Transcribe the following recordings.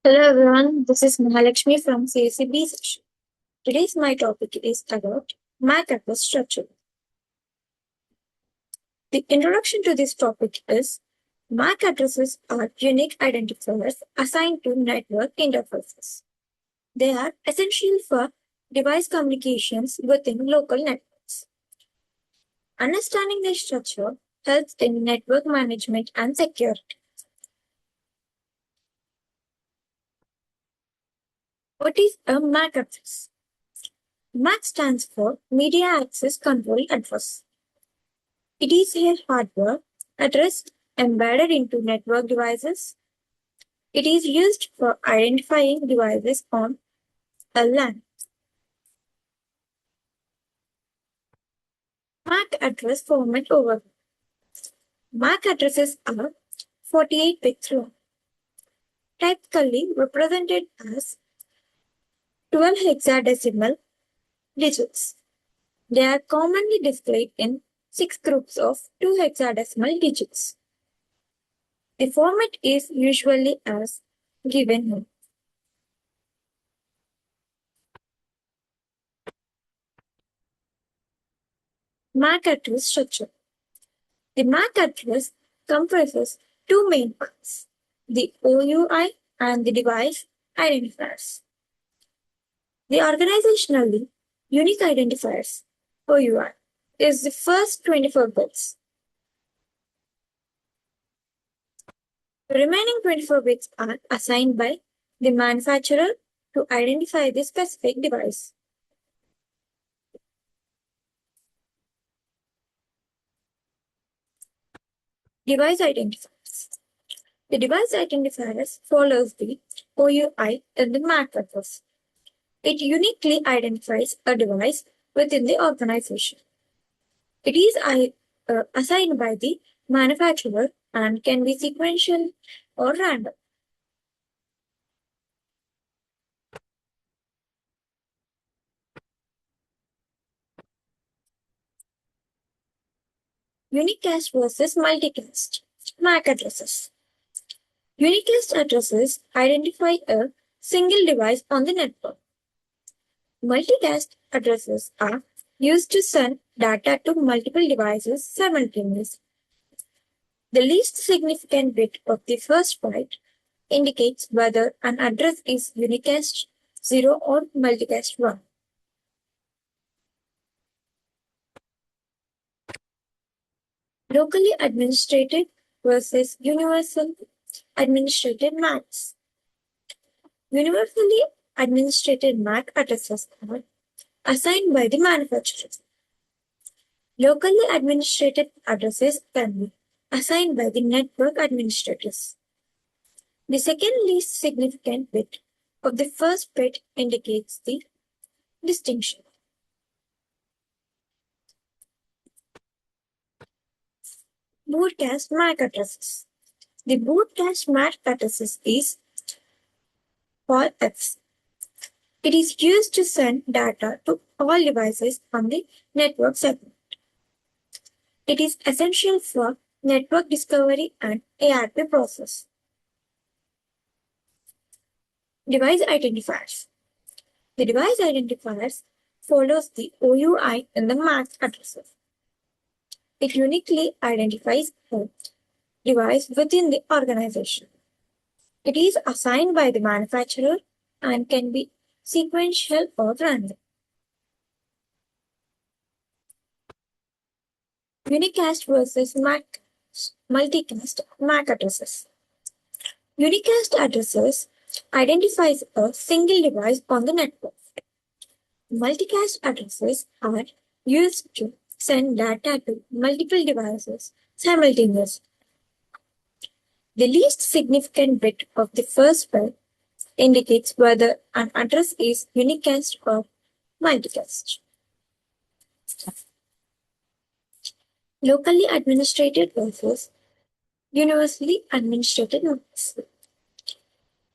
Hello everyone, this is Mahalakshmi from CACB section. Today's my topic is about MAC address structure. The introduction to this topic is MAC addresses are unique identifiers assigned to network interfaces. They are essential for device communications within local networks. Understanding their structure helps in network management and security. What is a MAC address? MAC stands for Media Access Control Address. It is a hardware address embedded into network devices. It is used for identifying devices on a LAN. MAC address format overview. MAC addresses are 48 bits long, typically represented as 12 hexadecimal digits. They are commonly displayed in 6 groups of 2 hexadecimal digits. The format is usually as given here. MAC address structure. The MAC address comprises two main parts, the OUI and the device identifiers. The organizationally unique identifiers, OUI, is the first 24 bits. The remaining 24 bits are assigned by the manufacturer to identify the specific device. Device identifiers. The device identifiers follows the OUI in the MAC address. It uniquely identifies a device within the organization. It is assigned by the manufacturer and can be sequential or random. Unicast versus multicast. MAC addresses. Unicast addresses identify a single device on the network. Multicast addresses are used to send data to multiple devices simultaneously. The least significant bit of the first byte indicates whether an address is unicast 0 or multicast 1. Locally administrated versus universal administrated MACs. Universally administrated MAC addresses are assigned by the manufacturer. Locally administrated addresses can be assigned by the network administrators. The second least significant bit of the first bit indicates the distinction. Broadcast MAC addresses. The broadcast MAC addresses is POLX. It is used to send data to all devices on the network segment. It is essential for network discovery and ARP process. Device identifiers. The device identifiers follows the OUI in the MAC addresses. It uniquely identifies a device within the organization. It is assigned by the manufacturer and can be sequential or random. Unicast versus multicast MAC addresses. Unicast addresses identifies a single device on the network. Multicast addresses are used to send data to multiple devices simultaneously. The least significant bit of the first byte indicates whether an address is unicast or multicast. Locally administrated versus universally administrated MACs.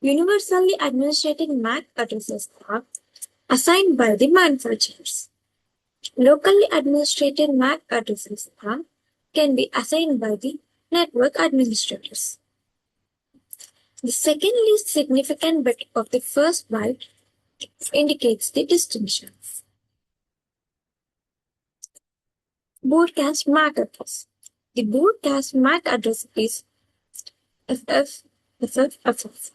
Universally administrated MAC addresses are assigned by the manufacturers. Locally administrated MAC addresses can be assigned by the network administrators. The second least significant bit of the first byte indicates the distinction. Broadcast MAC address. The broadcast MAC address is FFFFF.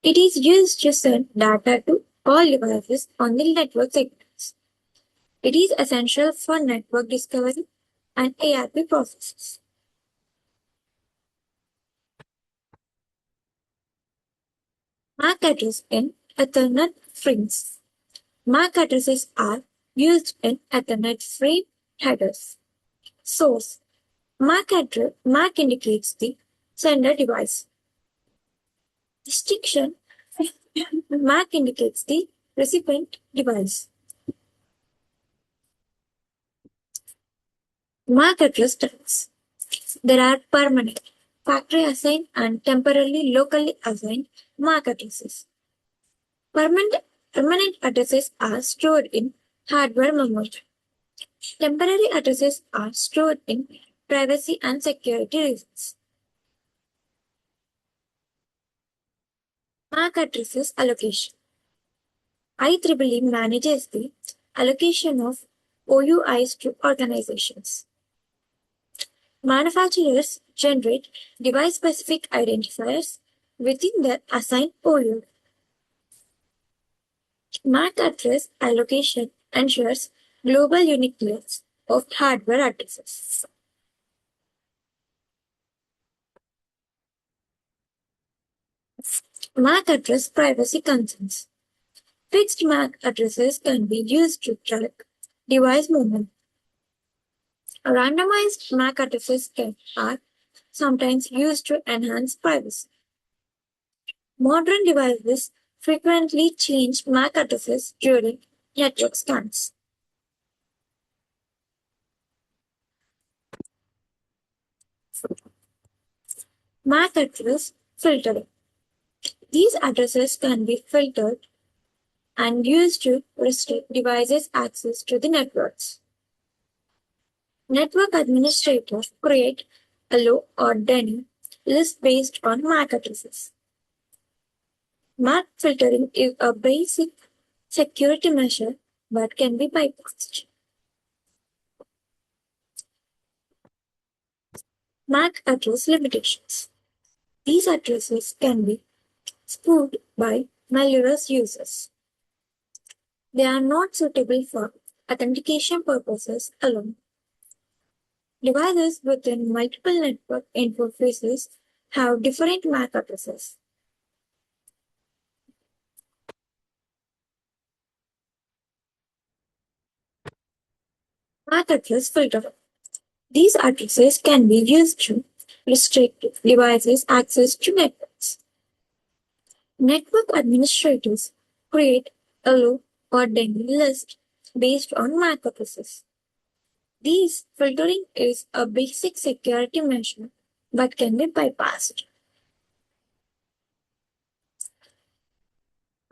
It is used to send data to all devices on the network segments. It is essential for network discovery and ARP processes. MAC address in Ethernet frames. MAC addresses are used in Ethernet frame headers. Source. MAC indicates the sender device. Distinction. MAC indicates the recipient device. MAC address types. There are permanent, factory assigned, and temporarily locally assigned MAC addresses. Permanent addresses are stored in hardware memory. Temporary addresses are stored in privacy and security reasons. MAC addresses allocation. IEEE manages the allocation of OUIs to organizations. Manufacturers generate device-specific identifiers within their assigned OU. MAC address allocation ensures global uniqueness of hardware addresses. MAC address privacy concerns. Fixed MAC addresses can be used to track device movement. Randomized MAC addresses are sometimes used to enhance privacy. Modern devices frequently change MAC addresses during network scans. MAC address filtering. These addresses can be filtered and used to restrict devices' access to the networks. Network administrators create a low or deny list based on MAC addresses. MAC filtering is a basic security measure but can be bypassed. MAC address limitations. These addresses can be spoofed by malicious users. They are not suitable for authentication purposes alone. Devices within multiple network interfaces have different MAC addresses. MAC address filter. These addresses can be used to restrict devices' access to networks. Network administrators create a low or deny list based on MAC addresses. This filtering is a basic security measure but can be bypassed.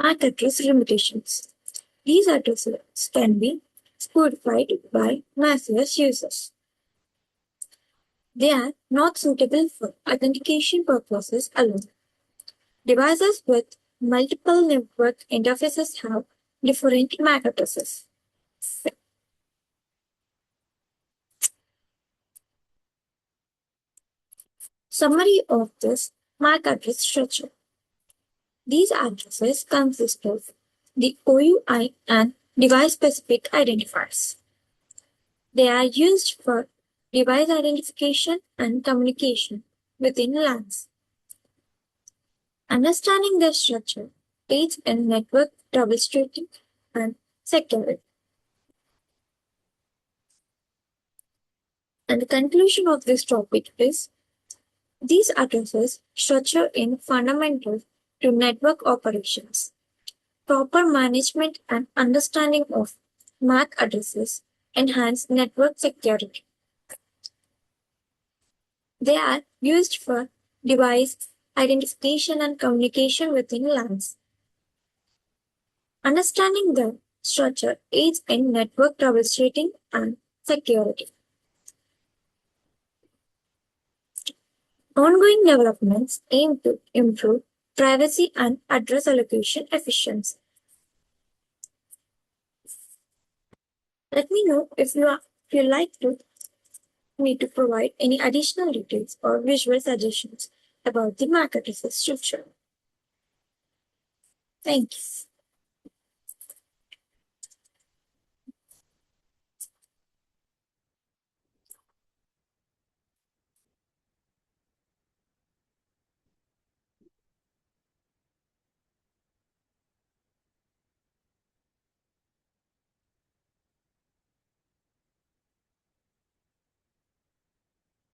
MAC address limitations. These addresses can be spoofed by malicious users. They are not suitable for authentication purposes alone. Devices with multiple network interfaces have different MAC addresses. Summary of this MAC address structure. These addresses consist of the OUI and device-specific identifiers. They are used for device identification and communication within LANs. Understanding their structure aids in network troubleshooting and security. And the conclusion of this topic is these addresses structure in fundamental to network operations. Proper management and understanding of MAC addresses enhance network security. They are used for device identification and communication within LANs. Understanding the structure aids in network troubleshooting and security. Ongoing developments aim to improve privacy and address allocation efficiency. Let me know if you like me to provide any additional details or visual suggestions about the MAC addresses structure. Thank you.